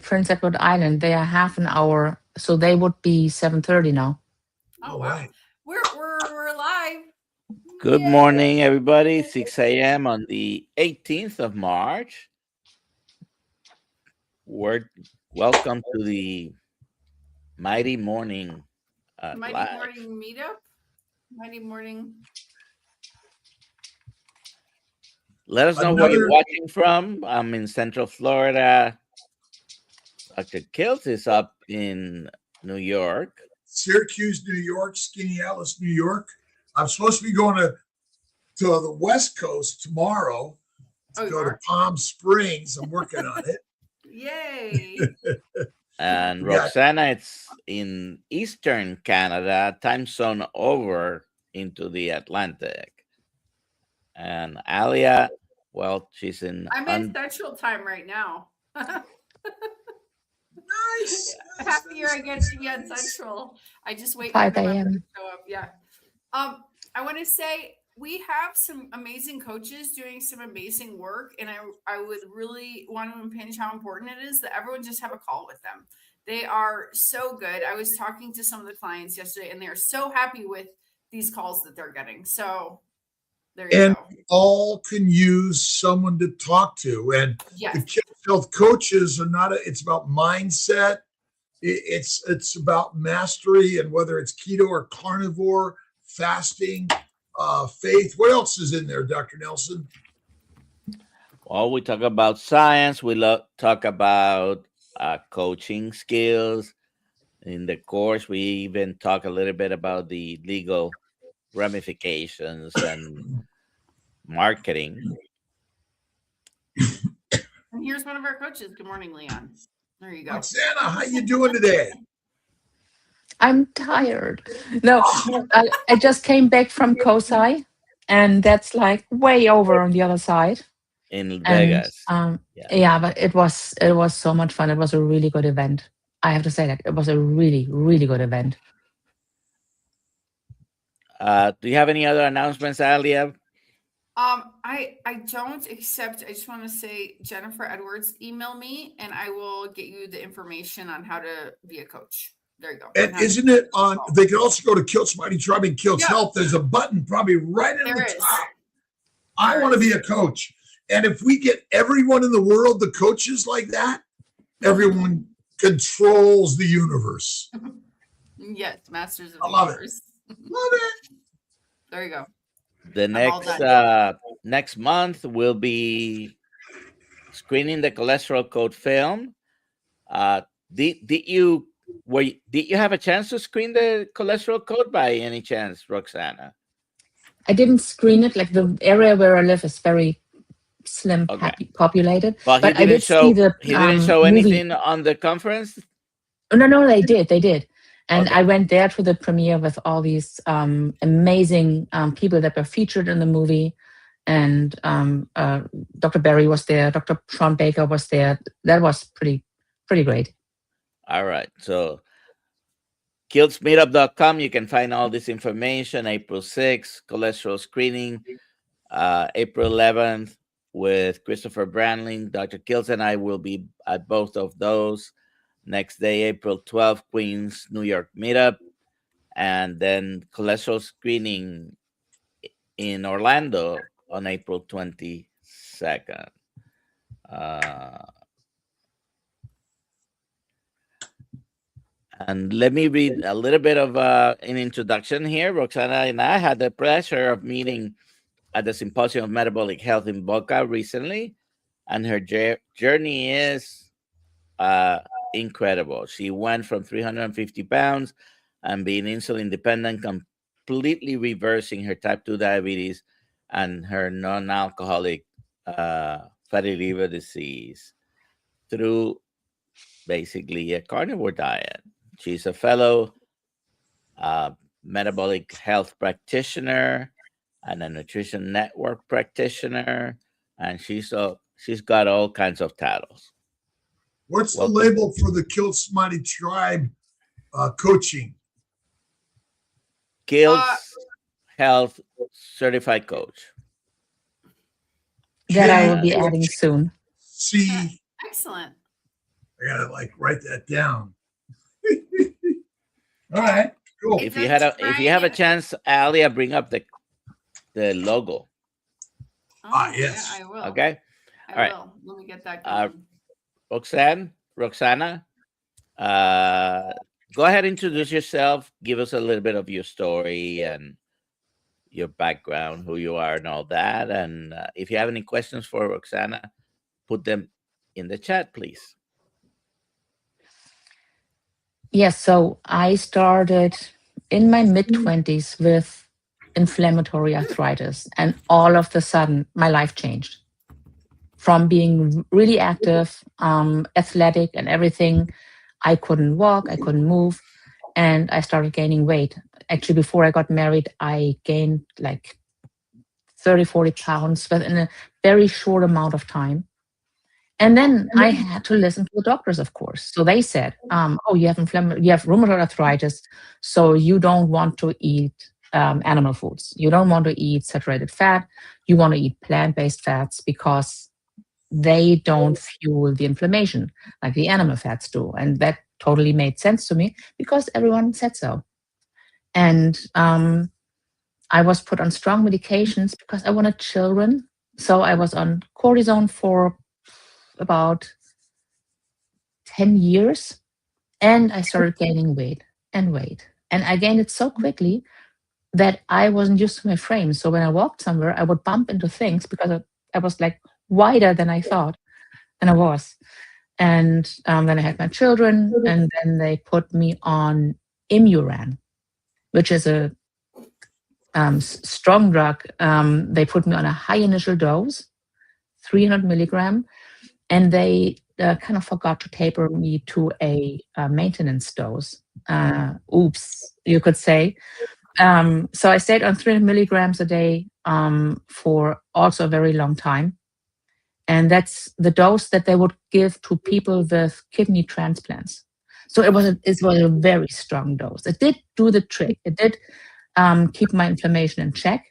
Prince Edward Island. They are half an hour, so they would be 7:30 now. Oh wow, we're live. Good morning, everybody. 6 a.m. on the 18th of March. Welcome to the Mighty Morning Mighty Morning Meetup. Mighty Morning. Let us know where you're watching from. I'm in Central Florida. Dr. Kiltz is up in New York. Syracuse, New York, Skinny Alice, New York. I'm supposed to be going to the West Coast tomorrow to go to Palm Springs. I'm working on it. Yay. And Roxana, it's in Eastern Canada, time zone over into the Atlantic. And Alia, well, she's in... I'm in Central Time right now. Nice. Happier I get to be on Central. I just wait 5 for my a.m. to show up. Yeah. I want to say we have some amazing coaches doing some amazing work, and I would really want to impinge how important it is that everyone just have a call with them. They are so good. I was talking to some of the clients yesterday, and they are so happy with these calls that they're getting. So there you go. We all can use someone to talk to. And the Kiltz Health coaches are not, it's about mindset. It's about mastery, and whether it's keto or carnivore, fasting, faith. What else is in there, Dr. Nelson? Well, we talk about science. We talk about coaching skills. In the course, we even talk a little bit about the legal ramifications and marketing. And here's one of our coaches. Good morning, Leon. There you go. Roxana, how you doing today? I'm tired. No, I just came back from COSI, and that's like way over on the other side. In Vegas. Yeah, but it was so much fun. It was a really good event. I have to say that. It was a really, really good event. Do you have any other announcements, Alia? I don't, except I just want to say, Jennifer Edwards, email me and I will get you the information on how to be a coach. There you go. And isn't it on, they can also go to Kiltz Mighty Tribe and Kiltz Health. There's a button probably right in the top. I want to be a coach. And if we get everyone in the world, the coaches like that, everyone controls the universe. Yes, masters of the universe. Love it. There you go. The next month we'll be screening the cholesterol code film. Did you have a chance to screen the cholesterol code by any chance, Roxana? I didn't screen it. Like, the area where I live is very slim, populated. Well, but I did see the he didn't show anything on the conference. No, they did. And I went there to the premiere with all these amazing people that were featured in the movie. And Dr. Berry was there. Dr. Sean Baker was there. That was pretty great. All right. So KiltzMeetup.com. You can find all this information. April 6th, cholesterol screening. April 11th with Christopher Brandling. Dr. Kiltz and I will be at both of those. Next day, April 12th, Queens, New York meetup. And then cholesterol screening in Orlando on April 22nd. And let me read a little bit of an introduction here. Roxana and I had the pleasure of meeting at the Symposium of Metabolic Health in Boca recently. And her journey is incredible. She went from 350 pounds and being insulin dependent, completely reversing her type 2 diabetes and her non-alcoholic fatty liver disease through basically a carnivore diet. She's a fellow metabolic health practitioner and a nutrition network practitioner, and she's got all kinds of titles. What's the label for the Kiltz Mighty Tribe coaching? Kiltz Health Certified Coach. That I will be adding soon. See. Excellent. I gotta like write that down. All right, cool. If you have a chance, Alia, bring up the logo. Yes. Yeah, I will. Okay. I All right. will. Let me get that going. Roxana, go ahead, introduce yourself. Give us a little bit of your story and your background, who you are, and all that. And if you have any questions for Roxana, put them in the chat, please. Yes, so I started in my mid-20s with inflammatory arthritis, and all of a sudden, my life changed. From being really active, athletic, and everything, I couldn't walk, I couldn't move, and I started gaining weight. Actually, before I got married, I gained like 30, 40 pounds within a very short amount of time. And then I had to listen to the doctors, of course. So they said, "Oh, you have rheumatoid arthritis, so you don't want to eat animal foods. You don't want to eat saturated fat. You want to eat plant-based fats because they don't fuel the inflammation like the animal fats do." And that totally made sense to me because everyone said so. And I was put on strong medications because I wanted children. So I was on cortisone for about 10 years, and I started gaining weight. And I gained it so quickly that I wasn't used to my frame. So when I walked somewhere, I would bump into things because I was like wider than I thought, and I was. And then I had my children, and then they put me on Imuran, which is a strong drug. They put me on a high initial dose, 300 milligram, and they kind of forgot to taper me to a maintenance dose. Oops, you could say. So I stayed on 300 milligrams a day for also a very long time. And that's the dose that they would give to people with kidney transplants. So it was a very strong dose. It did do the trick. It did keep my inflammation in check,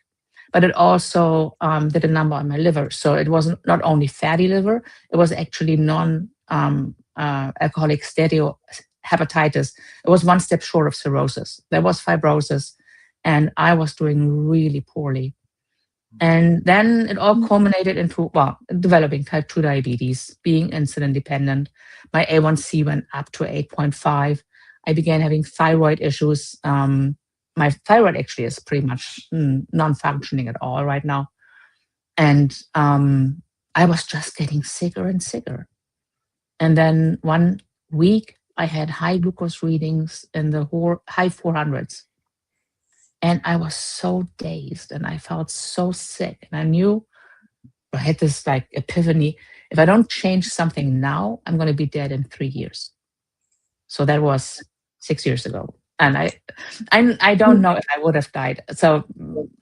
but it also did a number on my liver. So it wasn't not only fatty liver, it was actually non-alcoholic steatohepatitis. It was one step short of cirrhosis. There was fibrosis, and I was doing really poorly. And then it all culminated into, developing type 2 diabetes, being insulin dependent. My A1C went up to 8.5. I began having thyroid issues. My thyroid actually is pretty much non-functioning at all right now. And I was just getting sicker and sicker. And then one week I had high glucose readings in the high 400s. And I was so dazed and I felt so sick. And I knew, I had this like epiphany, if I don't change something now, I'm going to be dead in 3 years. So that was 6 years ago. And I don't know if I would have died. So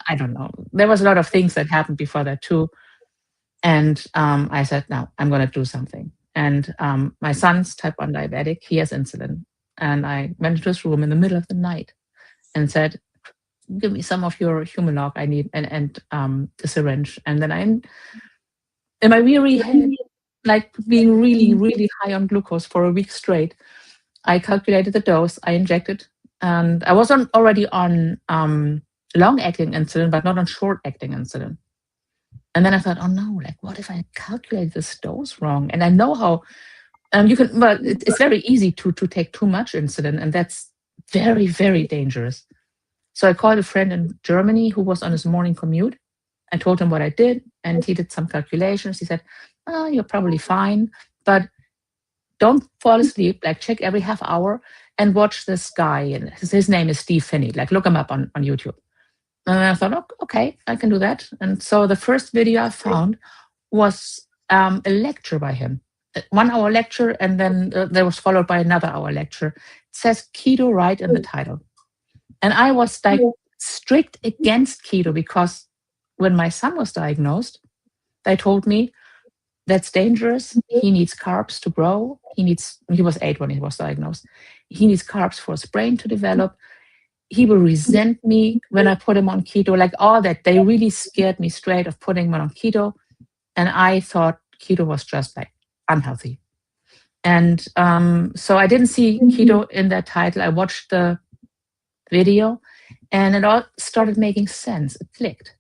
I don't know. There was a lot of things that happened before that too. And I said, no, I'm going to do something. And my son's type 1 diabetic, he has insulin. And I went into his room in the middle of the night and said, give me some of your Humalog I need and the syringe. And then in my weary head, like being really, really high on glucose for a week straight, I calculated the dose, I injected, and I was already on long-acting insulin, but not on short-acting insulin. And then I thought, oh no, like what if I calculate this dose wrong? And I know how you can, well, it's very easy to take too much insulin, and that's very, very dangerous. So I called a friend in Germany who was on his morning commute. I told him what I did, and he did some calculations. He said, oh, you're probably fine, but don't fall asleep, like check every half hour and watch this guy. And his name is Steve Finney, like look him up on YouTube. And I thought, oh, okay, I can do that. And so the first video I found was a lecture by him, a 1 hour lecture, and then there was followed by another hour lecture. It says keto right in the title. And I was like strict against keto because when my son was diagnosed, they told me that's dangerous. He needs carbs to grow. He was 8 when he was diagnosed. He needs carbs for his brain to develop. He will resent me when I put him on keto, like all that. They really scared me straight of putting him on keto. And I thought keto was just like unhealthy. And so I didn't see keto in that title. I watched the video and it all started making sense. It clicked.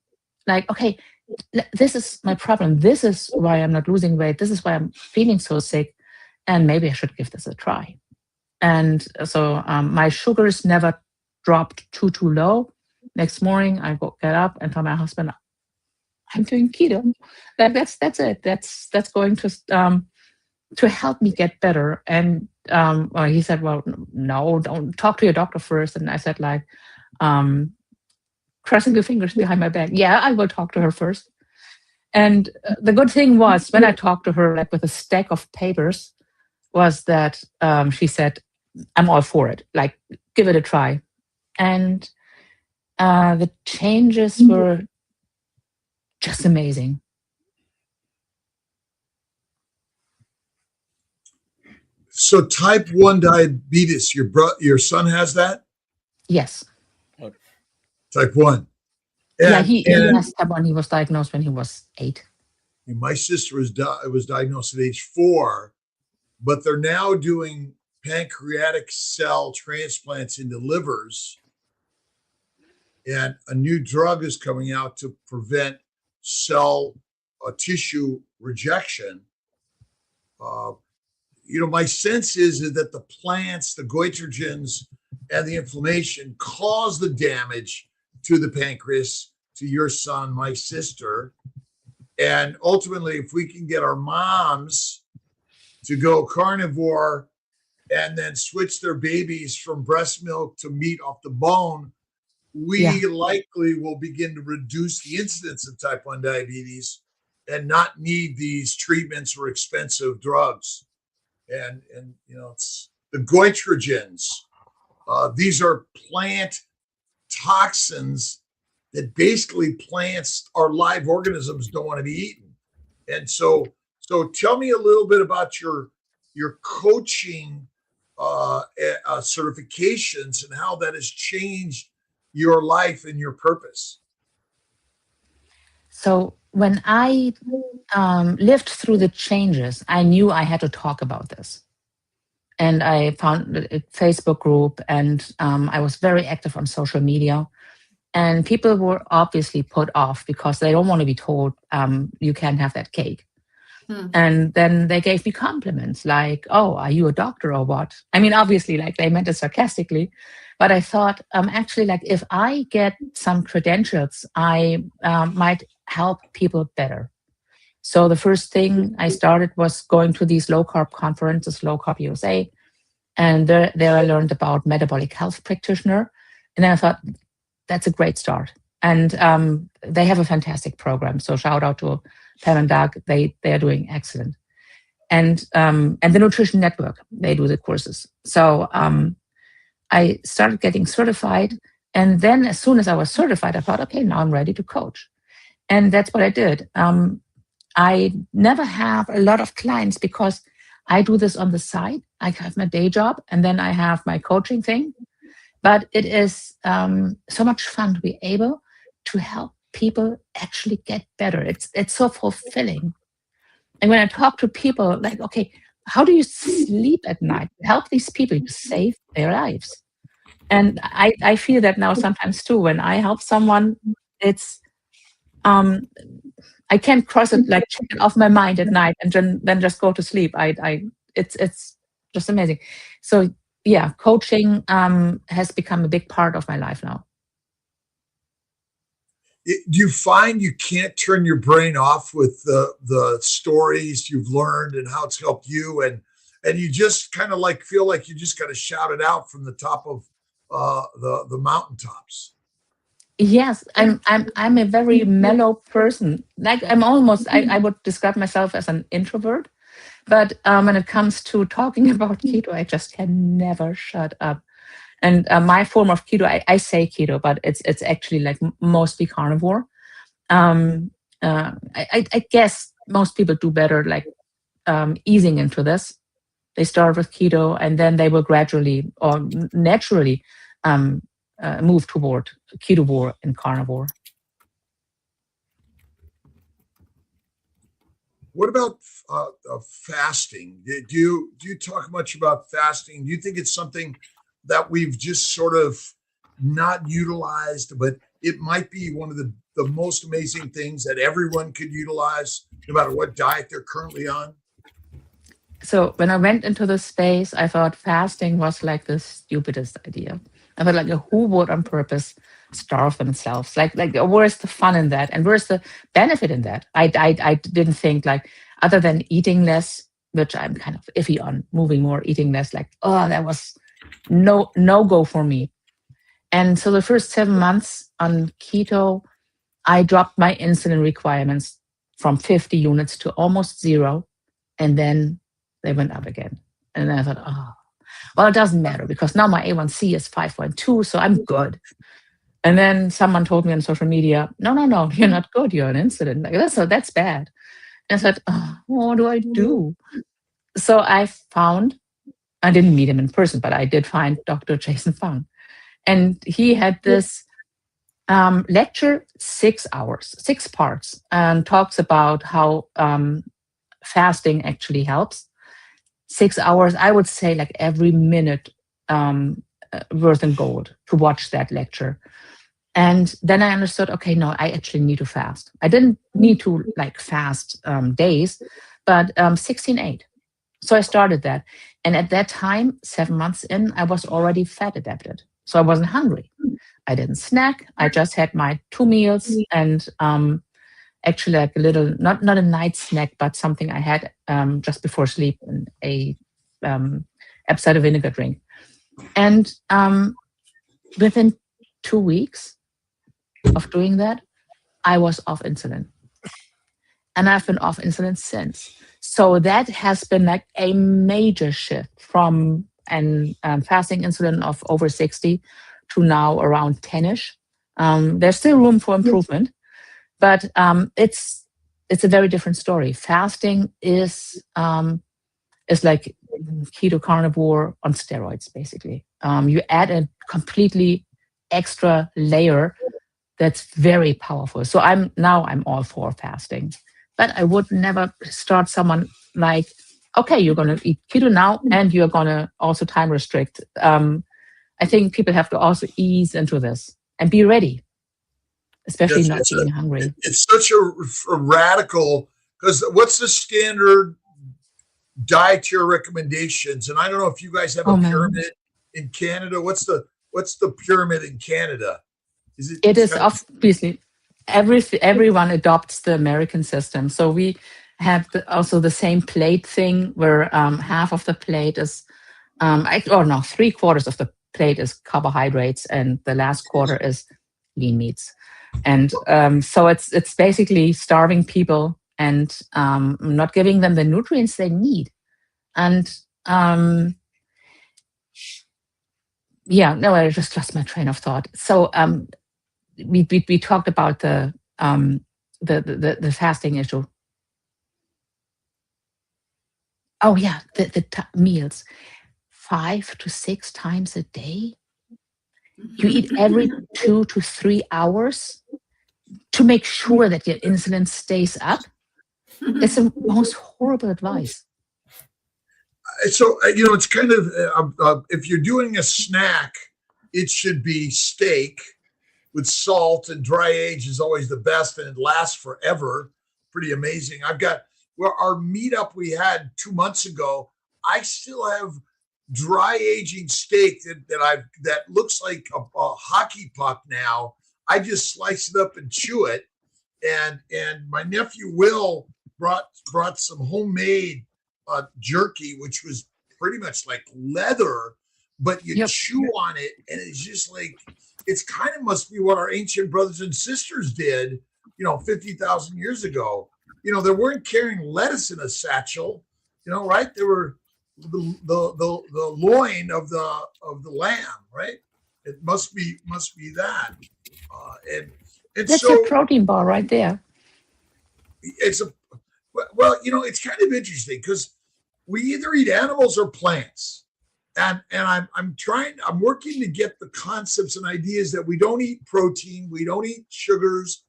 Like, okay, this is my problem. This is why I'm not losing weight. This is why I'm feeling so sick. And maybe I should give this a try. And so my sugars never dropped too low. Next morning, I get up and tell my husband, I'm doing keto. That's it. That's going to help me get better. And well, he said, well, no, don't talk to your doctor first. And I said, like, crossing your fingers behind my back. Yeah, I will talk to her first. And the good thing was when I talked to her, like with a stack of papers, was that she said, I'm all for it. Like, give it a try. And the changes were just amazing. So type 1 diabetes, your son has that? Yes. Type 1. Yeah, he has type 1. He was diagnosed when he was 8. My sister was diagnosed at age 4, but they're now doing pancreatic cell transplants into livers. And a new drug is coming out to prevent cell tissue rejection. My sense is that the plants, the goitrogens, and the inflammation cause the damage to the pancreas, to your son, my sister. And ultimately, if we can get our moms to go carnivore and then switch their babies from breast milk to meat off the bone, we likely will begin to reduce the incidence of type 1 diabetes and not need these treatments or expensive drugs. And it's the goitrogens. These are plant toxins that basically plants or live organisms don't want to be eaten. And so tell me a little bit about your coaching certifications and how that has changed your life and your purpose. So when I lived through the changes, I knew I had to talk about this. And I found a Facebook group, and I was very active on social media. And people were obviously put off because they don't want to be told, you can't have that cake. And then they gave me compliments like, oh, are you a doctor or what? I mean, obviously, like they meant it sarcastically. But I thought, actually, like if I get some credentials, I might help people better. So the first thing I started was going to these low-carb conferences, Low Carb USA. And there I learned about metabolic health practitioner. And then I thought, that's a great start. And they have a fantastic program. So shout out to Pam and Doug. They are doing excellent. And the Nutrition Network, they do the courses. So I started getting certified. And then as soon as I was certified, I thought, okay, now I'm ready to coach. And that's what I did. I never have a lot of clients because I do this on the side. I have my day job and then I have my coaching thing. But it is so much fun to be able to help people actually get better. It's so fulfilling. And when I talk to people, like, okay, how do you sleep at night? Help these people to save their lives. And I feel that now sometimes too. When I help someone, it's I can't cross it, like check it off my mind at night and then just go to sleep. It's just amazing. So yeah, coaching has become a big part of my life now. Do you find you can't turn your brain off with the stories you've learned and how it's helped you, and you just kind of like feel like you just got to shout it out from the top of the mountaintops? Yes, I'm a very mellow person. Like I'm almost, I would describe myself as an introvert, but when it comes to talking about keto, I just can never shut up. And my form of keto, I say keto, but it's actually like mostly carnivore. I guess most people do better like easing into this. They start with keto and then they will gradually or naturally move toward ketovore and carnivore. What about fasting? Do you talk much about fasting? Do you think it's something that we've just sort of not utilized, but it might be one of the most amazing things that everyone could utilize, no matter what diet they're currently on? So when I went into the space, I thought fasting was like the stupidest idea. I thought, like, who would on purpose starve themselves? Like where's the fun in that, and where's the benefit in that? I didn't think, like, other than eating less, which I'm kind of iffy on, moving more, eating less. Like, oh, that was no go for me. And so the first 7 months on keto, I dropped my insulin requirements from 50 units to almost 0, and then they went up again. And then I thought, oh, well, it doesn't matter because now my A1C is 5.2, so I'm good. And then someone told me on social media, no, you're not good. You're on insulin. Like, that's bad. And I said, oh, what do I do? So I didn't meet him in person, but I did find Dr. Jason Fung. And he had this lecture, 6 hours, 6 parts, and talks about how fasting actually helps. 6 hours, I would say, like, every minute worth in gold to watch that lecture. And then I understood, okay, no, I actually need to fast. I didn't need to, like, fast days, but 16/8. So I started that. And at that time, 7 months in, I was already fat adapted. So I wasn't hungry. I didn't snack. I just had my 2 meals and actually, like, a little, not a night snack, but something I had just before sleep, a apple cider vinegar drink. And within 2 weeks of doing that, I was off insulin. And I've been off insulin since. So that has been like a major shift from fasting insulin of over 60 to now around 10-ish. There's still room for improvement, but it's a very different story. Fasting is like keto carnivore on steroids, basically. You add a completely extra layer that's very powerful. So I'm all for fasting, but I would never start someone like, okay, you're going to eat keto now and you're going to also time restrict. I think people have to also ease into this and be ready, especially not being hungry. It's such a radical, because what's the standard dietary recommendations? And I don't know if you guys have a pyramid in Canada. What's the pyramid in Canada? It is obviously everyone adopts the American system. So we have also the same plate thing where half of the plate is, 3/4 of the plate is carbohydrates, and the last quarter is lean meats. And so it's basically starving people and not giving them the nutrients they need. And I just lost my train of thought. So we talked about the fasting issue. Oh yeah, the meals, 5 to 6 times a day. You eat every 2 to 3 hours to make sure that your insulin stays up. It's the most horrible advice. So, it's kind of, if you're doing a snack, it should be steak with salt, and dry age is always the best, and it lasts forever. Pretty amazing. Our meetup we had 2 months ago, I still have dry aging steak that looks like a hockey puck now. I just slice it up and chew it. And my nephew Will brought some homemade jerky, which was pretty much like leather, but you chew on it, and it's just like, it's kind of must be what our ancient brothers and sisters did, 50,000 years ago. They weren't carrying lettuce in a satchel, right? They were the loin of the lamb, right? It must be that. And that's so a protein bar right there. It's kind of interesting because we either eat animals or plants. And I'm working to get the concepts and ideas that we don't eat protein, we don't eat sugars,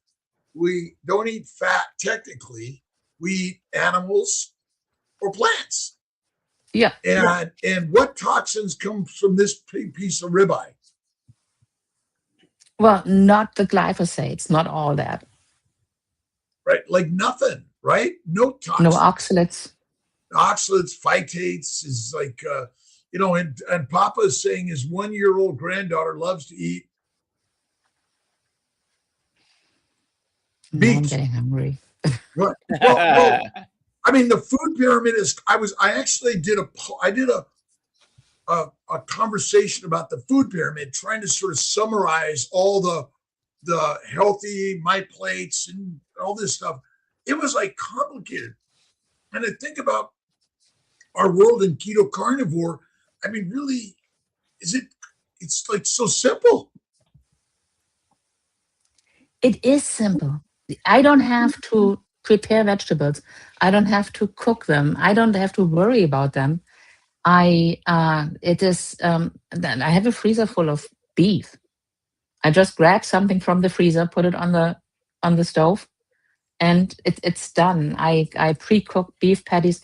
we don't eat fat technically, we eat animals or plants. Yeah. And what toxins come from this piece of ribeye? Well, not the glyphosates, not all that. Right? Like nothing, right? No toxins. No oxalates. Oxalates, phytates is like, and Papa is saying his 1-year-old granddaughter loves to eat beef. I'm getting hungry. Well, I mean, the food pyramid is. I actually did a conversation about the food pyramid, trying to sort of summarize all the healthy my plates and all this stuff. It was like complicated, and I think about our world in keto carnivore. I mean, really, it's like so simple. It is simple. I don't have to prepare vegetables. I don't have to cook them. I don't have to worry about them. I have a freezer full of beef. I just grab something from the freezer, put it on the stove, and it's done. I pre-cook beef patties.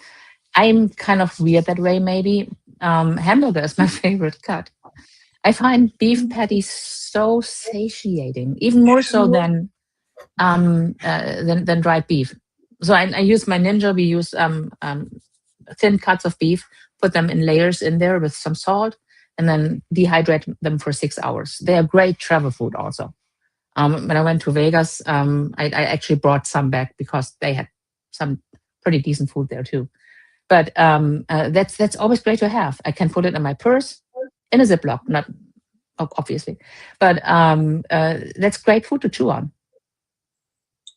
I'm kind of weird that way, maybe. Hamburger is my favorite cut. I find beef patties so satiating, even more so than dried beef. So I use my Ninja. We use thin cuts of beef, put them in layers in there with some salt, and then dehydrate them for 6 hours. They are great travel food also. When I went to Vegas, I actually brought some back because they had some pretty decent food there too. But that's always great to have. I can put it in my purse, in a Ziploc, not obviously, but that's great food to chew on.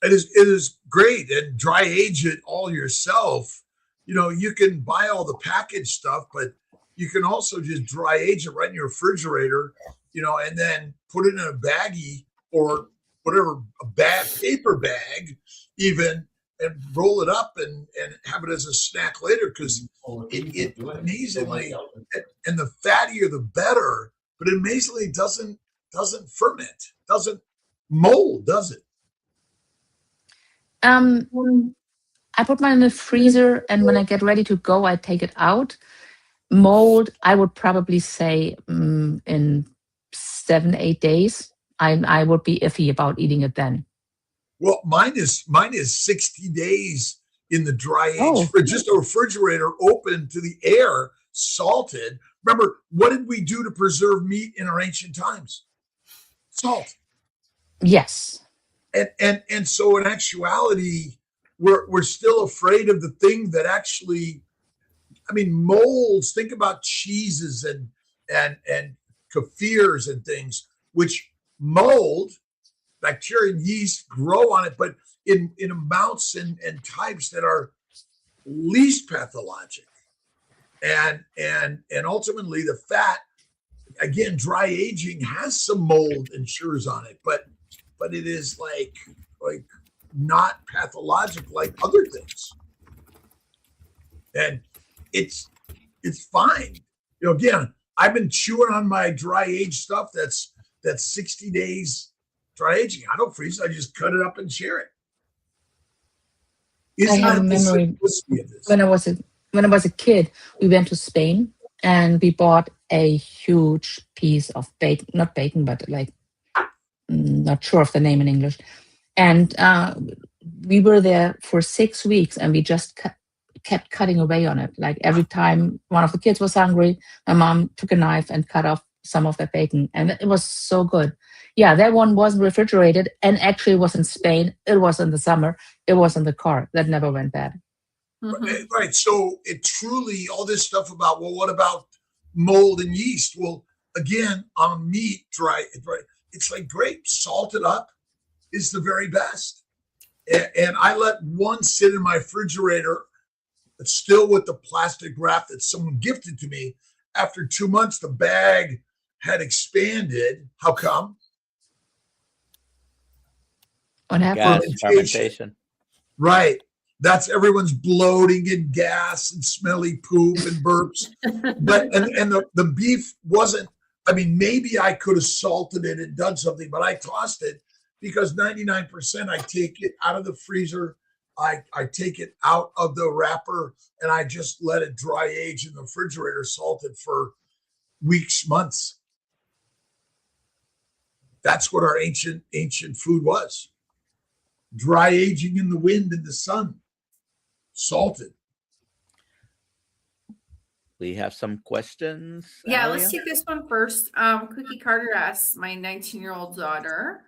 It is great, and dry age it all yourself. You can buy all the packaged stuff, but you can also just dry age it right in your refrigerator, and then put it in a baggie or whatever, paper bag even, and roll it up and have it as a snack later, because it amazingly, and the fattier the better, but it amazingly doesn't ferment, doesn't mold, does it? I put mine in the freezer, and when I get ready to go, I take it out. Mold, I would probably say in 7-8 days. I would be iffy about eating it then. Well, mine is 60 days in the dry age for just a refrigerator open to the air, salted. Remember, what did we do to preserve meat in our ancient times? Salt. Yes. And so in actuality, we're still afraid of the thing that actually, I mean, molds. Think about cheeses and kefirs and things, which mold, bacteria and yeast grow on it, but in amounts and types that are least pathologic. And ultimately the fat, again, dry aging has some mold and sugars on it, but it is like not pathologic like other things. And it's fine. Again, I've been chewing on my dry age stuff that's 60 days dry aging. I don't freeze. I just cut it up and share it. I have a memory when I was a kid, we went to Spain and we bought a huge piece of bacon, not bacon, but like, not sure of the name in English. And we were there for 6 weeks and we just kept cutting away on it. Like every time one of the kids was hungry, my mom took a knife and cut off some of that bacon. And it was so good. Yeah, that one wasn't refrigerated, and actually it was in Spain. It was in the summer. It was in the car. That never went bad. Mhm. Right. So it truly, all this stuff about, well, what about mold and yeast? Well, again, on meat, dry, it's like great. Salted up is the very best. And I let one sit in my refrigerator, but still with the plastic wrap that someone gifted to me. After 2 months, the bag had expanded. How come? What happened? Gas fermentation. Right. That's everyone's bloating and gas and smelly poop and burps. But and the beef wasn't, I mean, maybe I could have salted it and done something, but I tossed it because 99% I take it out of the freezer I take it out of the wrapper and I just let it dry age in the refrigerator, salted for weeks, months. That's what our ancient food was. Dry aging in the wind and the sun, salted. We have some questions. Yeah, Aria? let's take this one first. Cookie Carter asks, my 19-year-old daughter,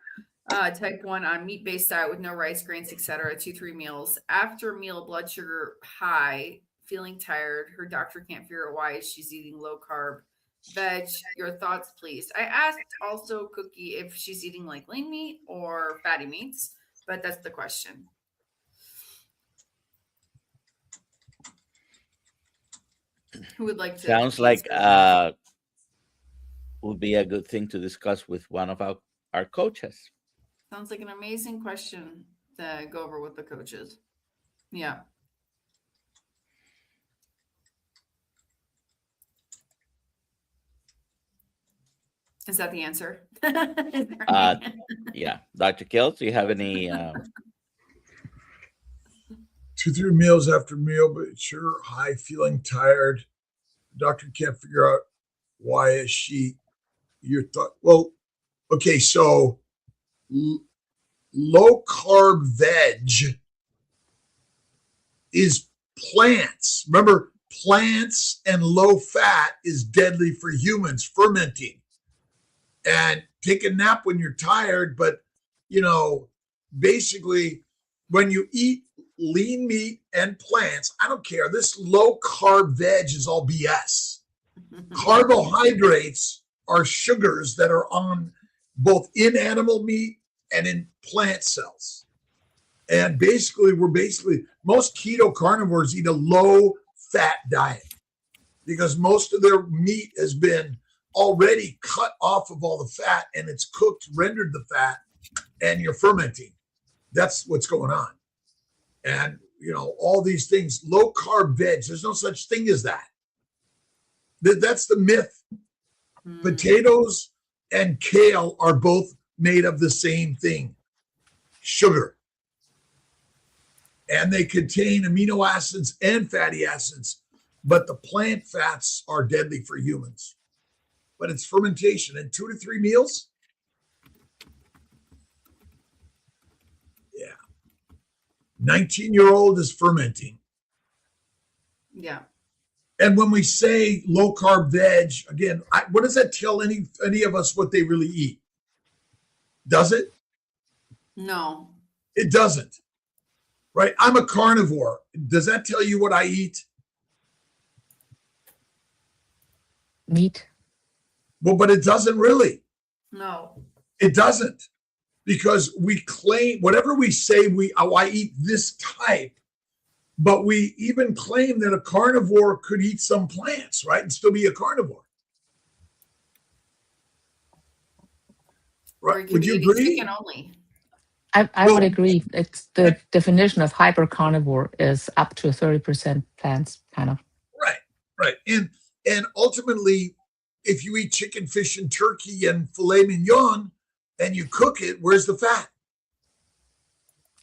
type 1 on meat-based diet with no rice, grains, etc., 2-3 meals. After meal, blood sugar high, feeling tired. Her doctor can't figure out why she's eating low-carb veg. Your thoughts, please. I asked also Cookie if she's eating like lean meat or fatty meats, but that's the question. Who would like to? Sounds like would be a good thing to discuss with one of our coaches. Sounds like an amazing question to go over with the coaches. Yeah. Is that the answer? Yeah. Dr. Kiltz, do you have any? 2-3 meals after meal, but sure, high, feeling tired. Doctor can't figure out why is she. Your thought. Well, okay, so low carb veg is plants. Remember, plants and low fat is deadly for humans, fermenting. And take a nap when you're tired, but basically when you eat lean meat and plants, I don't care. This low carb veg is all BS. Carbohydrates are sugars that are on both in animal meat and in plant cells. And most keto carnivores eat a low fat diet because most of their meat has been already cut off of all the fat and it's cooked, rendered the fat, and you're fermenting. That's what's going on. And, all these things, low carb veg, there's no such thing as that. That's the myth. Potatoes and kale are both made of the same thing, sugar. And they contain amino acids and fatty acids, but the plant fats are deadly for humans. But it's fermentation and 2 to 3 meals. Yeah. 19-year-old is fermenting. Yeah. And when we say low carb veg, again, what does that tell any of us what they really eat? Does it? No. It doesn't. Right? I'm a carnivore. Does that tell you what I eat? Meat. Well, but it doesn't really. No. It doesn't. Because we claim, whatever we say, I eat this type, but we even claim that a carnivore could eat some plants, right? And still be a carnivore. Right? Would you agree? Chicken only. I would agree. It's the definition of hypercarnivore is up to 30% plants, kind of. Right. And ultimately, if you eat chicken, fish, and turkey and filet mignon and you cook it, where's the fat?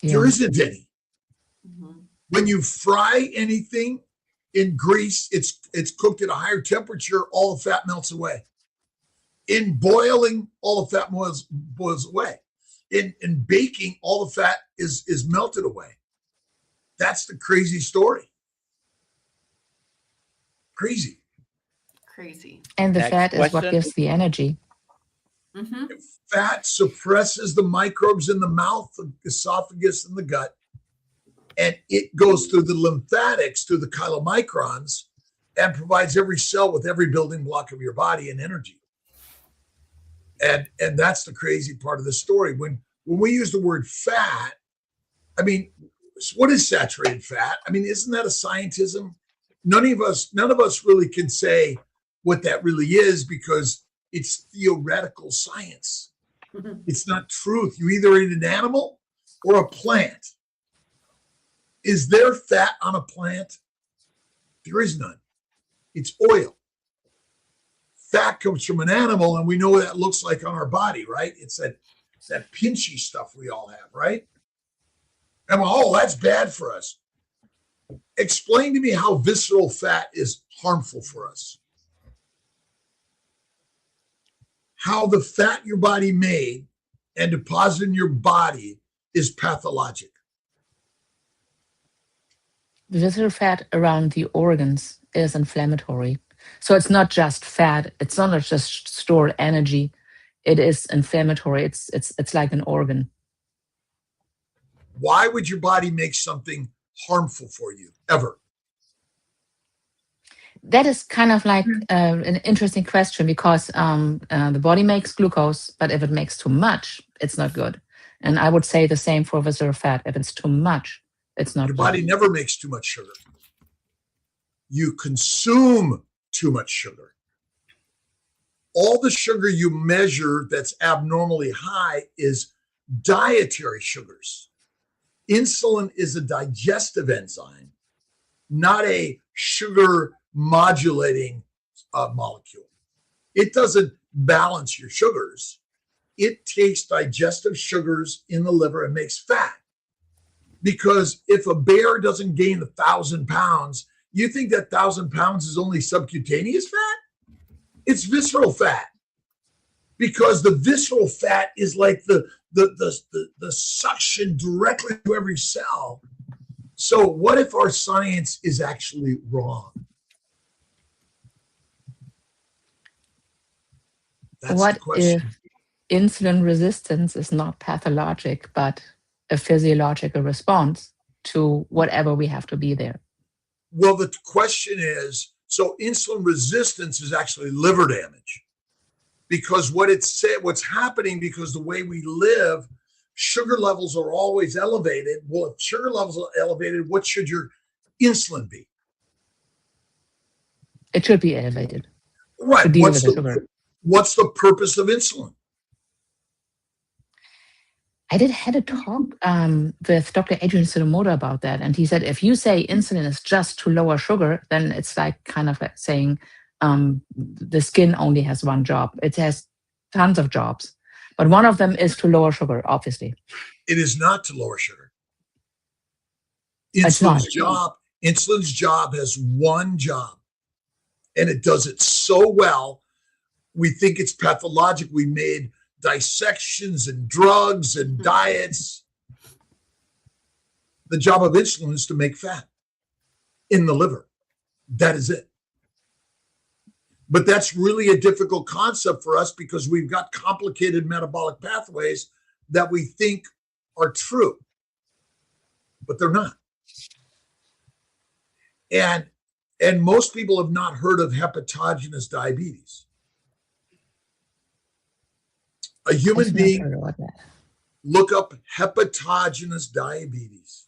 Yeah. There isn't any. Mm-hmm. When you fry anything in grease, it's cooked at a higher temperature, all the fat melts away. In boiling, all the fat boils away. In baking, all the fat is melted away. That's the crazy story. Crazy. And the fat is what gives the energy. Mm-hmm. Fat suppresses the microbes in the mouth, the esophagus, and the gut. And it goes through the lymphatics, through the chylomicrons, and provides every cell with every building block of your body and energy. And that's the crazy part of the story. When we use the word fat, I mean, what is saturated fat? I mean, isn't that a scientism? None of us really can say what that really is because it's theoretical science. Mm-hmm. It's not truth. You either eat an animal or a plant. Is there fat on a plant? There is none. It's oil. Fat comes from an animal, and we know what that looks like on our body, right? It's that pinchy stuff we all have, right? And oh, that's bad for us. Explain to me how visceral fat is harmful for us. How the fat your body made and deposited in your body is pathologic. Visceral fat around the organs is inflammatory. So it's not just fat. It's not just stored energy. It is inflammatory. It's like an organ. Why would your body make something harmful for you ever? That is kind of like an interesting question, because the body makes glucose, but if it makes too much, it's not good. And I would say the same for visceral fat. If it's too much, it's not Your good. body never makes too much sugar. You consume too much sugar. All the sugar you measure that's abnormally high is dietary sugars. Insulin is a digestive enzyme, not a sugar modulating molecule. It doesn't balance your sugars. It takes digestive sugars in the liver and makes fat. Because if a bear doesn't gain 1,000 pounds, you think that 1,000 pounds is only subcutaneous fat? It's visceral fat. Because the visceral fat is like the suction directly to every cell. So what if our science is actually wrong? That's what the question. if insulin resistance is not pathologic, but a physiological response to whatever we have to be there? Well, the question is, so insulin resistance is actually liver damage. Because what's happening, because the way we live, sugar levels are always elevated. Well, if sugar levels are elevated, what should your insulin be? It should be elevated. Right. To deal with the sugar. What's the purpose of insulin? I had a talk with Dr. Adrian Tsunemoto about that. And he said, if you say insulin is just to lower sugar, then it's like kind of like saying the skin only has one job. It has tons of jobs. But one of them is to lower sugar, obviously. It is not to lower sugar. It's not. Insulin's job has one job. And it does it so well, we think it's pathologic. We made dissections and drugs and diets. The job of insulin is to make fat in the liver. That is it. But that's really a difficult concept for us because we've got complicated metabolic pathways that we think are true, but they're not. And most people have not heard of hepatogenous diabetes. A human being, look up hepatogenous diabetes.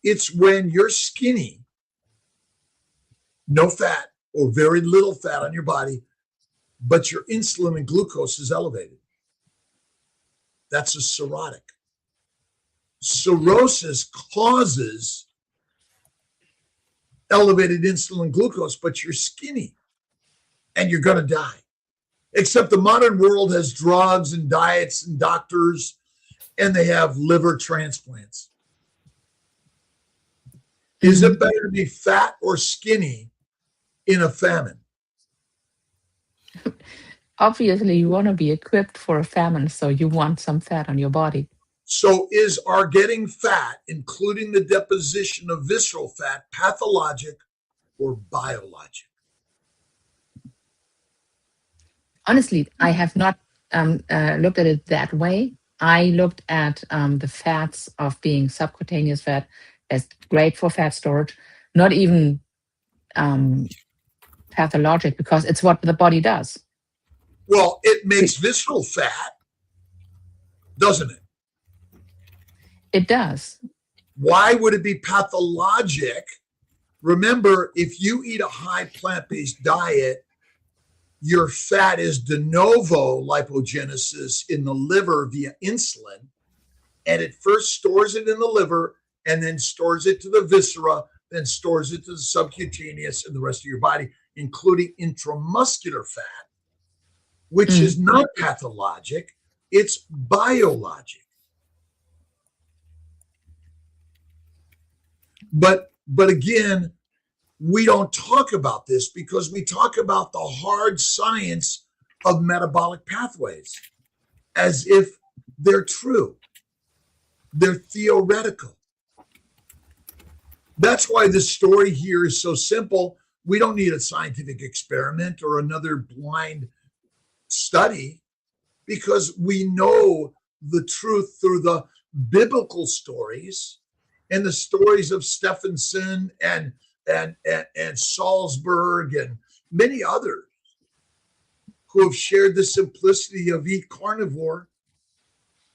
It's when you're skinny, no fat or very little fat on your body, but your insulin and glucose is elevated. That's a cirrhotic. Cirrhosis causes elevated insulin and glucose, but you're skinny and you're going to die. Except the modern world has drugs and diets and doctors, and they have liver transplants. Is it better to be fat or skinny in a famine? Obviously, you want to be equipped for a famine, so you want some fat on your body. So is our getting fat, including the deposition of visceral fat, pathologic or biologic? Honestly, I have not looked at it that way. I looked at the fats of being subcutaneous fat as great for fat storage, not even pathologic, because it's what the body does. Well, it makes visceral fat, doesn't it? It does. Why would it be pathologic? Remember, if you eat a high plant-based diet, your fat is de novo lipogenesis in the liver via insulin, and it first stores it in the liver and then stores it to the viscera, then stores it to the subcutaneous and the rest of your body, including intramuscular fat, which is not pathologic, it's biologic. But again, we don't talk about this because we talk about the hard science of metabolic pathways as if they're true. They're theoretical. That's why the story here is so simple. We don't need a scientific experiment or another blind study because we know the truth through the biblical stories and the stories of Stephenson and Salzburg and many others who have shared the simplicity of eat carnivore,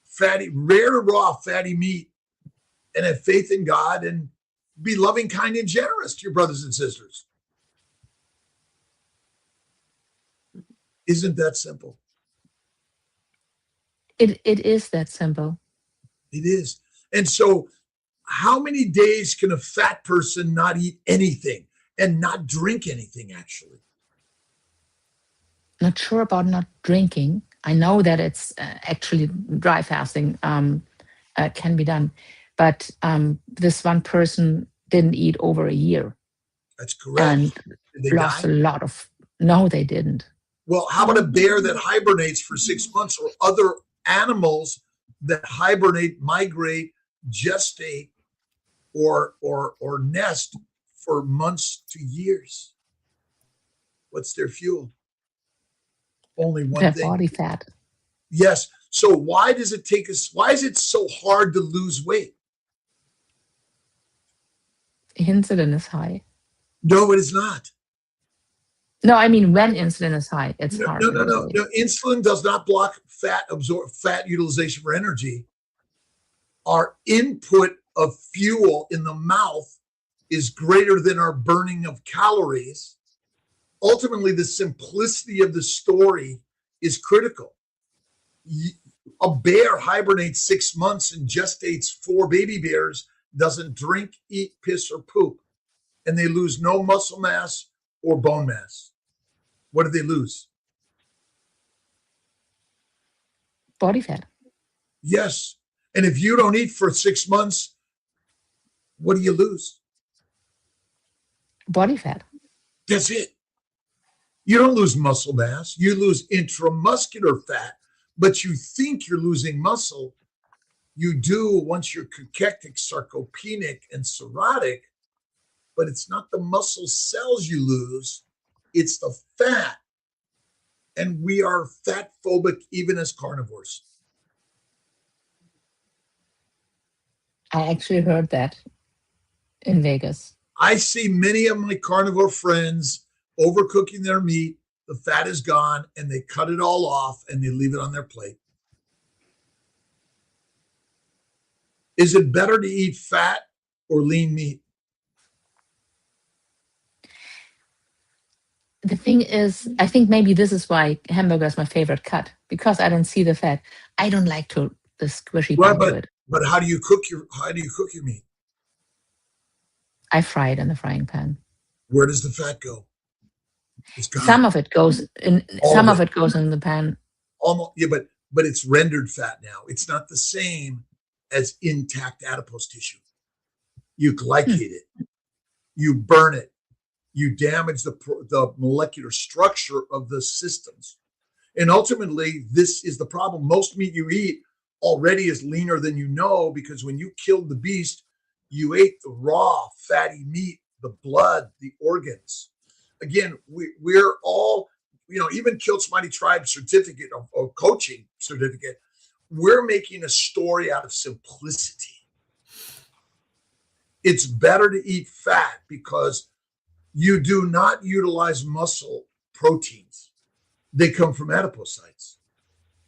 fatty, rare raw fatty meat, and have faith in God and be loving, kind, and generous to your brothers and sisters. Isn't that simple? It is that simple. It is. And so how many days can a fat person not eat anything and not drink anything, actually? Not sure about not drinking. I know that it's actually dry fasting can be done. But this one person didn't eat over a year. That's correct. And lost a lot of, no, they didn't. Well, how about a bear that hibernates for 6 months or other animals that hibernate, migrate, gestate, or nest for months to years? What's their fuel? Only one Their thing. body fat. Yes. So why does it take us? Why is it so hard to lose weight? Insulin is high. No, it is not. No, I mean when insulin is high, it's hard. No. Insulin does not block fat utilization for energy. Our input of fuel in the mouth is greater than our burning of calories. Ultimately, the simplicity of the story is critical. A bear hibernates 6 months and gestates 4 baby bears, doesn't drink, eat, piss, or poop, and they lose no muscle mass or bone mass. What do they lose? Body fat. Yes. And if you don't eat for 6 months, what do you lose? Body fat. That's it. You don't lose muscle mass. You lose intramuscular fat, but you think you're losing muscle. You do once you're cachectic, sarcopenic, and cirrhotic, but it's not the muscle cells you lose, it's the fat. And we are fat phobic even as carnivores. I actually heard that in Vegas. I see many of my carnivore friends overcooking their meat, the fat is gone, and they cut it all off and they leave it on their plate. Is it better to eat fat or lean meat? The thing is, I think maybe this is why hamburger is my favorite cut, because I don't see the fat. I don't like the squishy bite to it. But how do you cook your meat? I fry it in the frying pan. Where does the fat go? Some of it goes in. Some of it goes in the pan. Almost, yeah, but it's rendered fat now. It's not the same as intact adipose tissue. You glycate it, you burn it, you damage the molecular structure of the systems, and ultimately, this is the problem. Most meat you eat already is leaner than you know, because when you killed the beast, you ate the raw fatty meat, the blood, the organs. Again, we're all, even Kiltz Mighty Tribe certificate or coaching certificate, we're making a story out of simplicity. It's better to eat fat because you do not utilize muscle proteins. They come from adipocytes,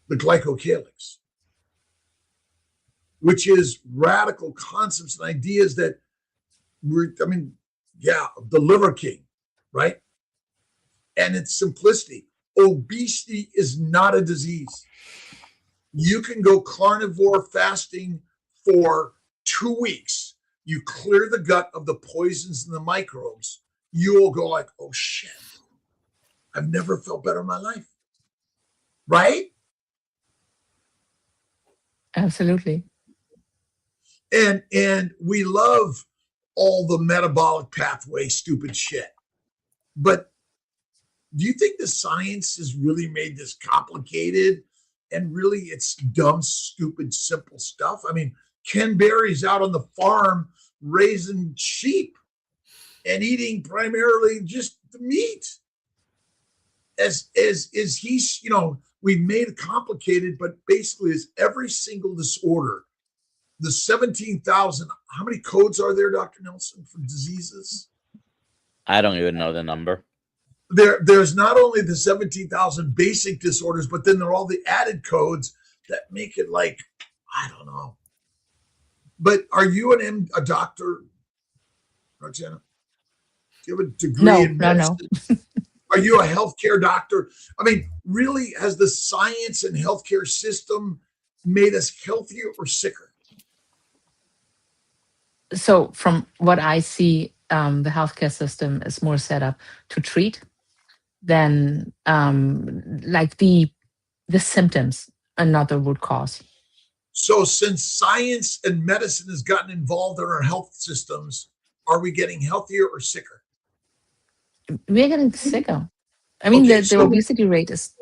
the glycocalyx, which is radical concepts and ideas that the liver king, right? And it's simplicity. Obesity is not a disease. You can go carnivore fasting for 2 weeks. You clear the gut of the poisons and the microbes. You will go like, oh shit, I've never felt better in my life. Right? Absolutely. And we love all the metabolic pathway stupid shit. But do you think the science has really made this complicated? And really, it's dumb, stupid, simple stuff. I mean, Ken Berry's out on the farm raising sheep and eating primarily just the meat. As he's, we've made it complicated, but basically is every single disorder, the 17,000, how many codes are there, Dr. Nelson, for diseases? I don't even know the number. There's not only the 17,000 basic disorders, but then there are all the added codes that make it like, I don't know. But are you a doctor, Roxana? Do you have a degree in medicine? No. Are you a healthcare doctor? I mean, really, has the science and healthcare system made us healthier or sicker? So from what I see, the healthcare system is more set up to treat than like the symptoms and not the root cause. So since science and medicine has gotten involved in our health systems, are we getting healthier or sicker? We're getting sicker. I mean, the obesity rate is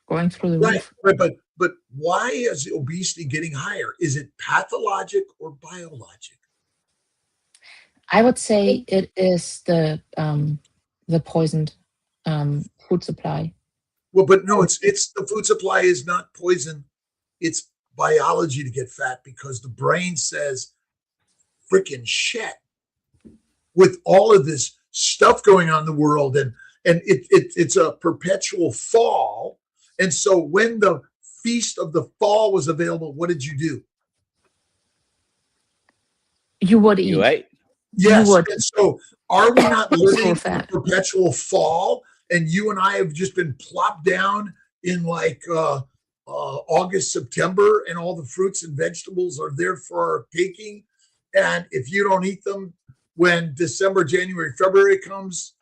going through the roof. Right, but why is the obesity getting higher? Is it pathologic or biologic? I would say it is the poisoned food supply. Well, but no, it's the food supply is not poison. It's biology to get fat because the brain says freaking shit with all of this stuff going on in the world, and it's a perpetual fall. And so when the feast of the fall was available, what did you do? You would eat. You ate. Yes. And so are we not living in a perpetual fall? And you and I have just been plopped down in like August, September, and all the fruits and vegetables are there for our taking. And if you don't eat them when December, January, February comes,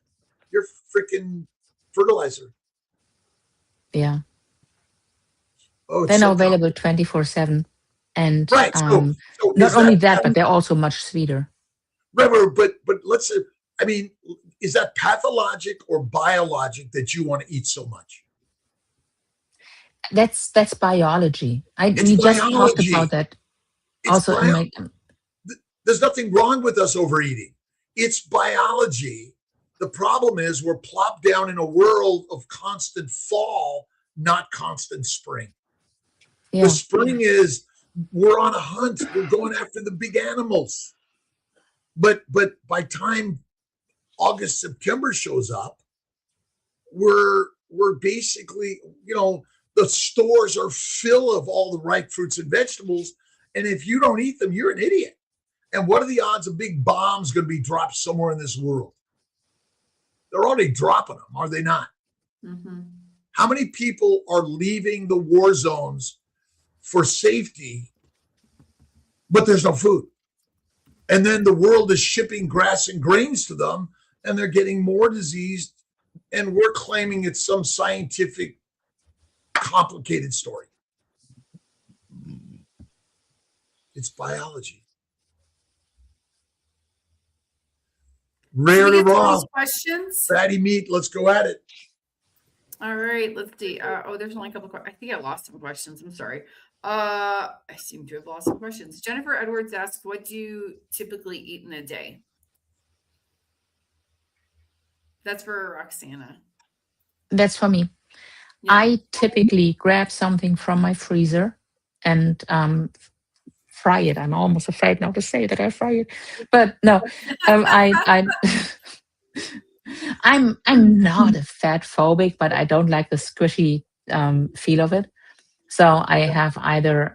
you're freaking fertilizer. Yeah. Oh, they're now available 24/7. And right. So not only that, but they're also much sweeter. Right, but let's say, I mean, is that pathologic or biologic that you want to eat so much? That's biology. We just talked about that. Also, there's nothing wrong with us overeating. It's biology. The problem is we're plopped down in a world of constant fall, not constant spring. Yeah. The spring is we're on a hunt. We're going after the big animals. But by time August, September shows up, we're basically, the stores are full of all the ripe fruits and vegetables. And if you don't eat them, you're an idiot. And what are the odds a big bomb's going to be dropped somewhere in this world? They're already dropping them, are they not? Mm-hmm. How many people are leaving the war zones for safety, but there's no food? And then the world is shipping grass and grains to them, and they're getting more diseased, and we're claiming it's some scientific, complicated story. It's biology. Rare to raw. Questions? Fatty meat. Let's go at it. All right. Let's see. There's only a couple of questions. I think I lost some questions. I'm sorry. I seem to have lost some questions. Jennifer Edwards asks, what do you typically eat in a day? That's for Roxana. That's for me. Yeah. I typically grab something from my freezer and fry it. I'm almost afraid now to say that I fry it, but no, I'm not a fat phobic, but I don't like the squishy feel of it. So I have either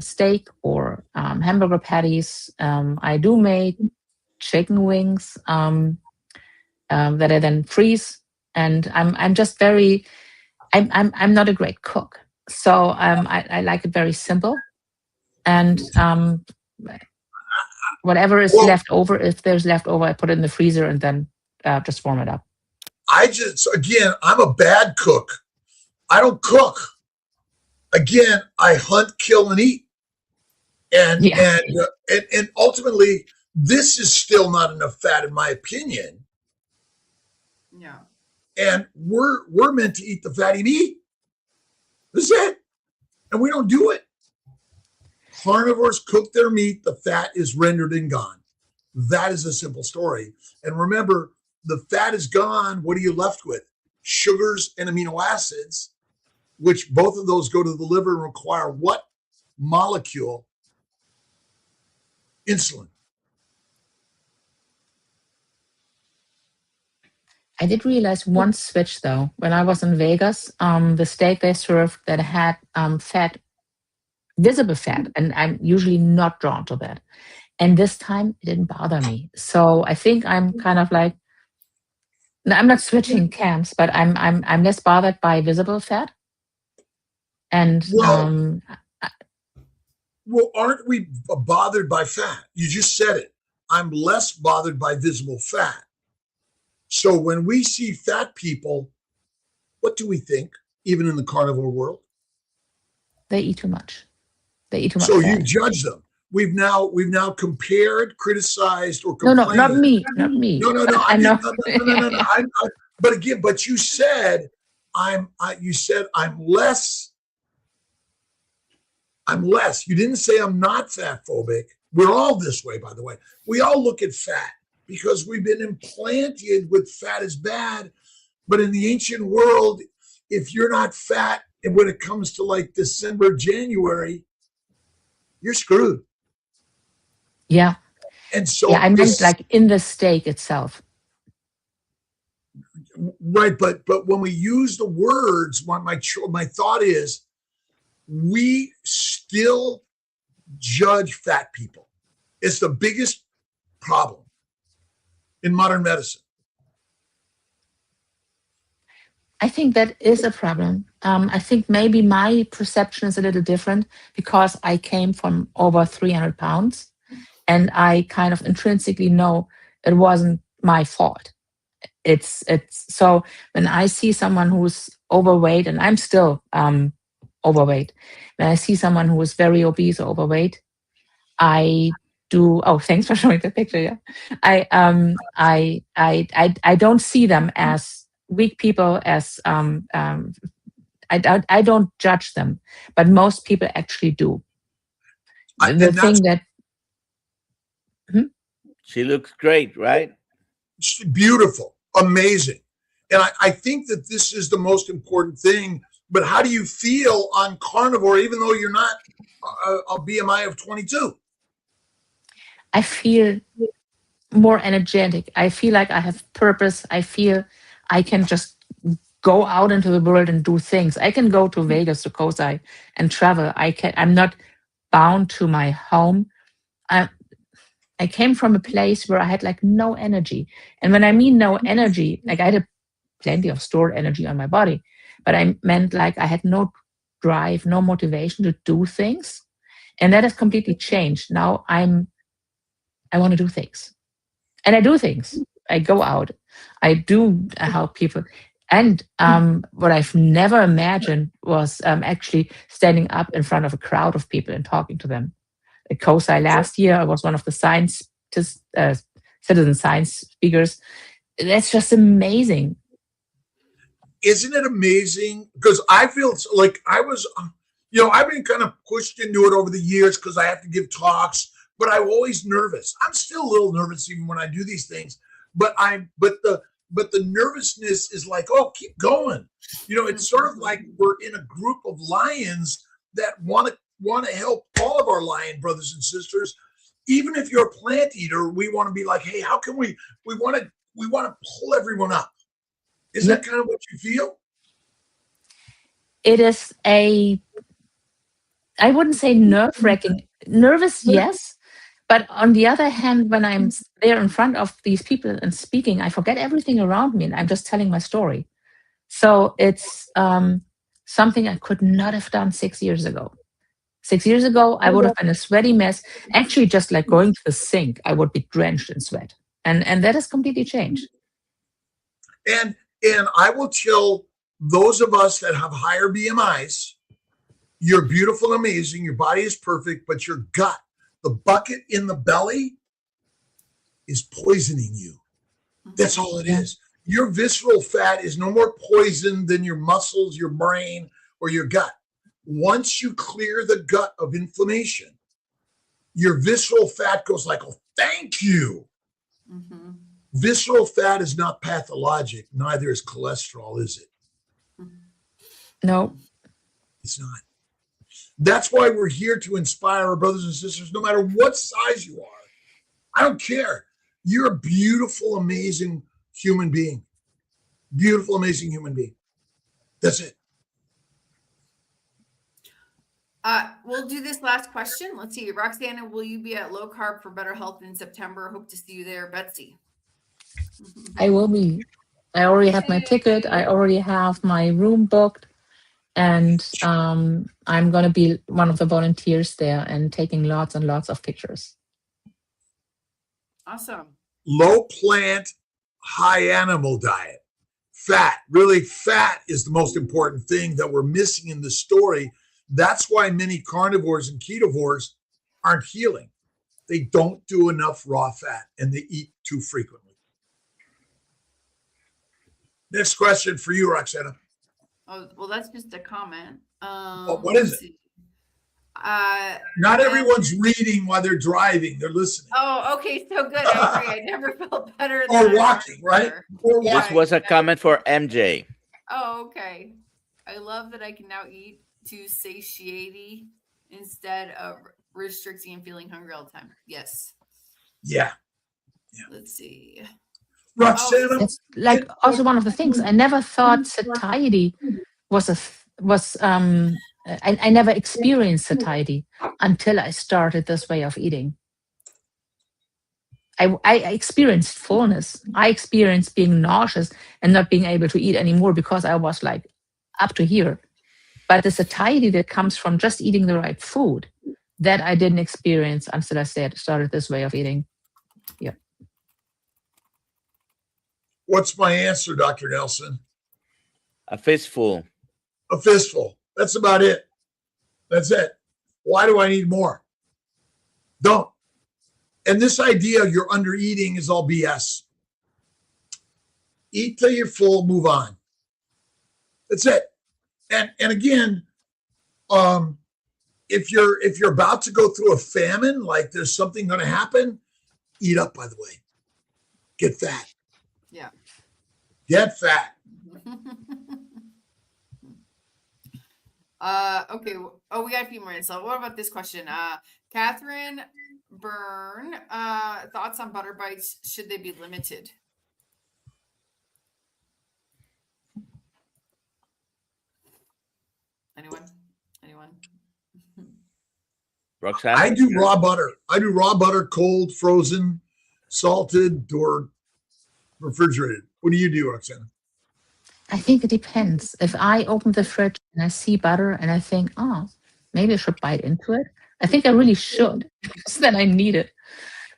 steak or hamburger patties. I do make chicken wings that I then freeze, and I'm just very. I'm not a great cook, so I like it very simple, and whatever is left over, if there's leftover, I put it in the freezer and then just warm it up. I'm a bad cook. I don't cook. Again, I hunt, kill, and eat, and ultimately this is still not enough fat, in my opinion. Yeah. And we're meant to eat the fatty meat. This is it. And we don't do it. Carnivores cook their meat, the fat is rendered and gone. That is a simple story. And remember, the fat is gone. What are you left with? Sugars and amino acids, which both of those go to the liver and require what molecule? Insulin. I did realize one switch though. When I was in Vegas, the steak they served that had fat, visible fat, and I'm usually not drawn to that. And this time it didn't bother me. So I think I'm kind of like, no, I'm not switching camps, but I'm less bothered by visible fat. And well, aren't we bothered by fat? You just said it. I'm less bothered by visible fat. So when we see fat people, what do we think, even in the carnivore world? They eat too much. They eat too much. So fat. you judge them. We've now compared, criticized, or complained. No, not me. No. I know. No. But again, you said I'm less. I'm less. You didn't say I'm not fat phobic. We're all this way, by the way. We all look at fat because we've been implanted with fat is bad. But in the ancient world, if you're not fat, and when it comes to like December, January, you're screwed. Yeah. And so yeah, I meant like in the steak itself. Right, but when we use the words, my thought is, we still judge fat people. It's the biggest problem in modern medicine. I think that is a problem. I think maybe my perception is a little different because I came from over 300 pounds and I kind of intrinsically know it wasn't my fault. It's so when I see someone who's overweight, and I'm still overweight, when I see someone who is very obese or overweight, I do. Oh, thanks for showing the picture. Yeah, I don't see them as weak people. As I don't judge them, but most people actually do. The thing that she looks great, right? She's beautiful. Amazing. And I think that this is the most important thing. But how do you feel on carnivore, even though you're not a BMI of 22? I feel more energetic. I feel like I have purpose. I feel I can just go out into the world and do things. I can go to Vegas, to Cosi, and travel. I'm not bound to my home. I came from a place where I had like no energy. And when I mean no energy, like I had plenty of stored energy on my body, but I meant like I had no drive, no motivation to do things. And that has completely changed. Now I want to do things. And I do things. I go out. I help people. And what I've never imagined was actually standing up in front of a crowd of people and talking to them. At COSI last year, I was one of the citizen science speakers. That's just amazing. Isn't it amazing? Because I feel like I was, I've been kind of pushed into it over the years because I have to give talks, but I'm always nervous. I'm still a little nervous even when I do these things, but the nervousness is like, oh, keep going. It's sort of like we're in a group of lions that want to help all of our lion brothers and sisters. Even if you're a plant eater, we want to be like, hey, how can we want to pull everyone up. Is that kind of what you feel? It is I wouldn't say nerve-wracking. Nervous, yes. But on the other hand, when I'm there in front of these people and speaking, I forget everything around me and I'm just telling my story. So it's something I could not have done 6 years ago. 6 years ago, I would have been a sweaty mess. Actually, just like going to the sink, I would be drenched in sweat. And that has completely changed. And I will tell those of us that have higher BMIs, you're beautiful and amazing. Your body is perfect, but your gut, the bucket in the belly, is poisoning you. That's all it is. Your visceral fat is no more poison than your muscles, your brain, or your gut. Once you clear the gut of inflammation, your visceral fat goes like, oh, thank you. Mm-hmm. Visceral fat is not pathologic. Neither is cholesterol, is it? No. It's not. That's why we're here to inspire our brothers and sisters, no matter what size you are. I don't care. You're a beautiful, amazing human being. Beautiful, amazing human being. That's it. We'll do this last question. Let's see. Roxana, will you be at Low Carb for Better Health in September? Hope to see you there. Betsy. I will be. I already have my ticket. I already have my room booked. And I'm going to be one of the volunteers there and taking lots and lots of pictures. Awesome. Low plant, high animal diet. Fat. Really, fat is the most important thing that we're missing in the story. That's why many carnivores and ketovores aren't healing. They don't do enough raw fat and they eat too frequently. Next question for you, Roxana. Oh, well, that's just a comment. What is it? Not everyone's reading while they're driving. They're listening. Oh, okay. So good. I agree. I never felt better. Or walking, right? Or this was a comment for MJ. Oh, okay. I love that I can now eat to satiety instead of restricting and feeling hungry all the time. Yes. Yeah. Let's see. Roxana. It's like also one of the things. I never thought satiety was I never experienced satiety until I started this way of eating. I experienced fullness. I experienced being nauseous and not being able to eat anymore because I was like up to here. But the satiety that comes from just eating the right food, that I didn't experience until I started this way of eating. Yeah. What's my answer, Dr. Nelson? A fistful. A fistful. That's about it. That's it. Why do I need more? Don't. And this idea you're under eating is all BS. Eat till you're full, move on. That's it. And again, if you're about to go through a famine, like there's something going to happen, eat up, by the way. Get fat. Yeah. Get fat. Okay. Oh, we got a few more minutes. So what about this question? Catherine Byrne, thoughts on butter bites? Should they be limited? Anyone? Roxanne? I do raw butter. I do raw butter, cold, frozen, salted, or refrigerated. What do you do, Roxanne? I think it depends. If I open the fridge and I see butter and I think, oh, maybe I should bite into it, I think I really should because then I need it.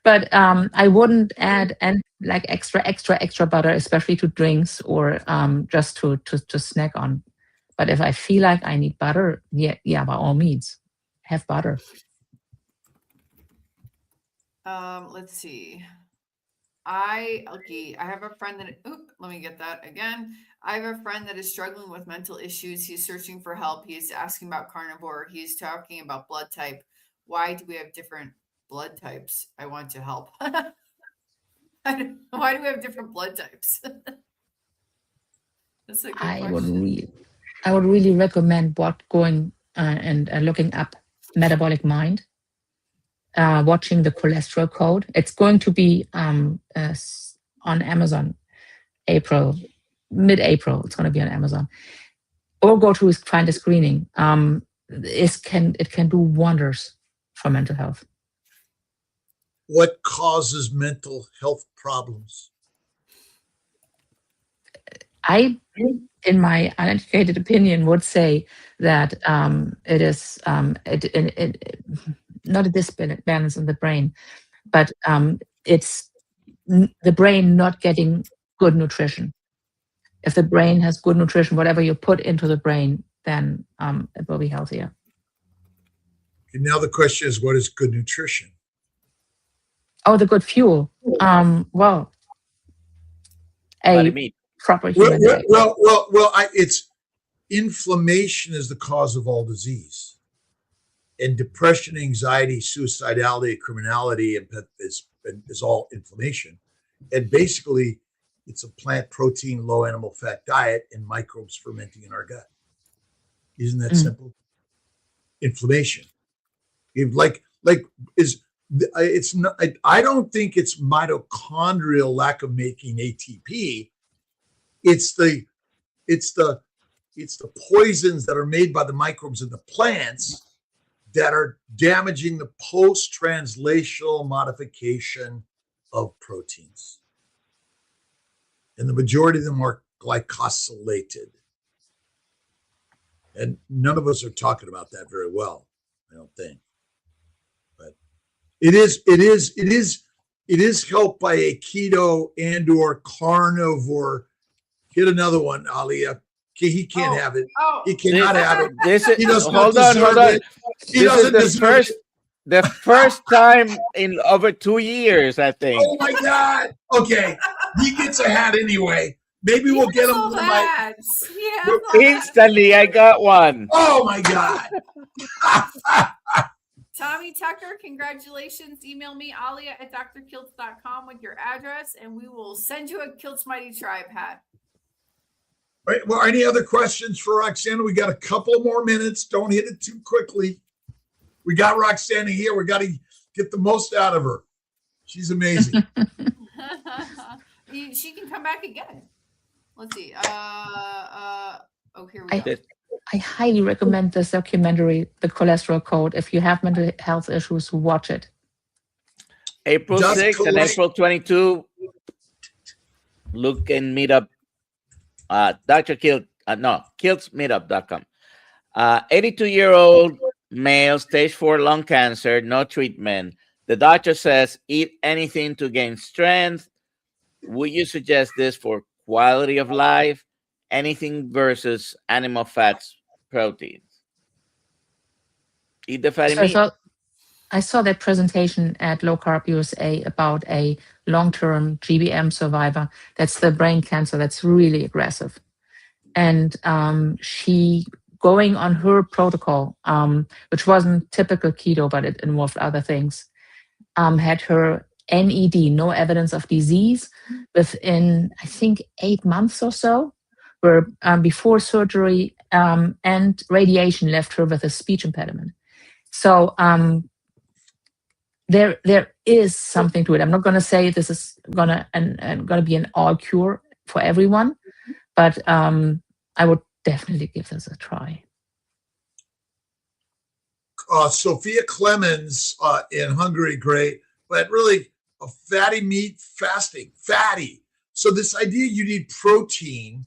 But I wouldn't add like extra butter, especially to drinks or just to snack on. But if I feel like I need butter, yeah, by all means, have butter. Let's see. I have a friend that, let me get that again. I have a friend that is struggling with mental issues. He's searching for help. He's asking about carnivore. He's talking about blood type. Why do we have different blood types? I want to help. Why do we have different blood types? That's a good question. I would really recommend going and looking up Metabolic Mind. Watching the cholesterol code. It's going to be on Amazon, mid-April. It's going to be on Amazon. Or go to find a screening. It can do wonders for mental health. What causes mental health problems? I, in my uneducated opinion, would say that it is not a disbalance in the brain, but it's the brain not getting good nutrition. If the brain has good nutrition, whatever you put into the brain, then it will be healthier. And now the question is, what is good nutrition? Oh, the good fuel. Well, Body a meat. proper human diet. It's inflammation is the cause of all disease, and depression, anxiety, suicidality, criminality, and is all inflammation. And basically, it's a plant protein, low animal fat diet, and microbes fermenting in our gut. Isn't that simple? Inflammation. It's not. I don't think it's mitochondrial lack of making ATP. It's the poisons that are made by the microbes in the plants that are damaging the post-translational modification of proteins. And the majority of them are glycosylated. And none of us are talking about that very well, I don't think. But it is helped by a keto and or carnivore. Hit another one, Alia. He can't have it. He cannot have it. He does not deserve it. He doesn't deserve it. The first time in over 2 years, I think. Oh my God. Okay. He gets a hat anyway. Maybe we'll get him one of my Instantly, I got one. Oh my God. Tommy Tucker, congratulations. Email me, alia@drkiltz.com with your address, and we will send you a Kiltz Mighty Tribe hat. All right. Well, any other questions for Roxana? We got a couple more minutes. Don't hit it too quickly. We got Roxana here. We got to get the most out of her. She's amazing. She can come back again. Let's see. Here we go. I highly recommend this documentary, The Cholesterol Code. If you have mental health issues, watch it. April 6th and April 22. Look and meet up. Dr. Kiltz, KiltzMeetup.com. 82-year-old male, stage 4 lung cancer, no treatment. The doctor says, eat anything to gain strength. Would you suggest this for quality of life? Anything versus animal fats, proteins? Eat the fatty meat. I saw that presentation at Low Carb USA about a long-term GBM survivor. That's the brain cancer that's really aggressive. And she, going on her protocol, which wasn't typical keto, but it involved other things, had her NED, no evidence of disease, within, I think, 8 months or so, where before surgery and radiation left her with a speech impediment. So there is something to it. I'm not going to say this is gonna be an all cure for everyone, but I would definitely give this a try. Sophia Clemens in Hungary, great, but really a fatty meat fasting, fatty. So this idea you need protein.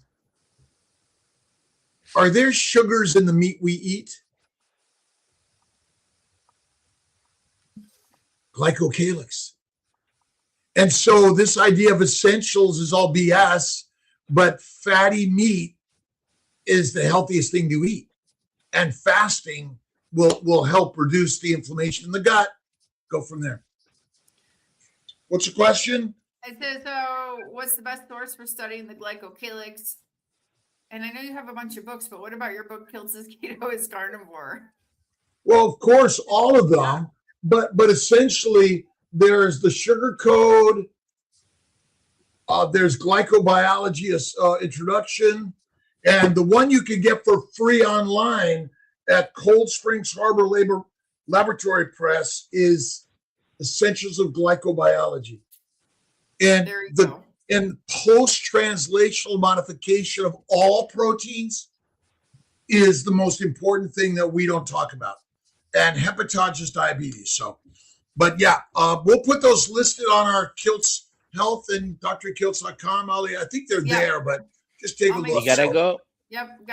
Are there sugars in the meat we eat? Glycocalyx. And so this idea of essentials is all BS, but fatty meat is the healthiest thing to eat. And fasting will help reduce the inflammation in the gut. Go from there. What's the question? It says, what's the best source for studying the glycocalyx? And I know you have a bunch of books, but what about your book, Kiltz's Keto is Carnivore? Well, of course, all of them. But essentially, there's the sugar code. There's glycobiology introduction. And the one you can get for free online at Cold Springs Harbor Laboratory Press is Essentials of Glycobiology. And and post-translational modification of all proteins is the most important thing that we don't talk about. And hepatitis, diabetes. So, but yeah, we'll put those listed on our Kiltz Health and drkiltz.com. I think they're there, but just take a look. You gotta go. Yep.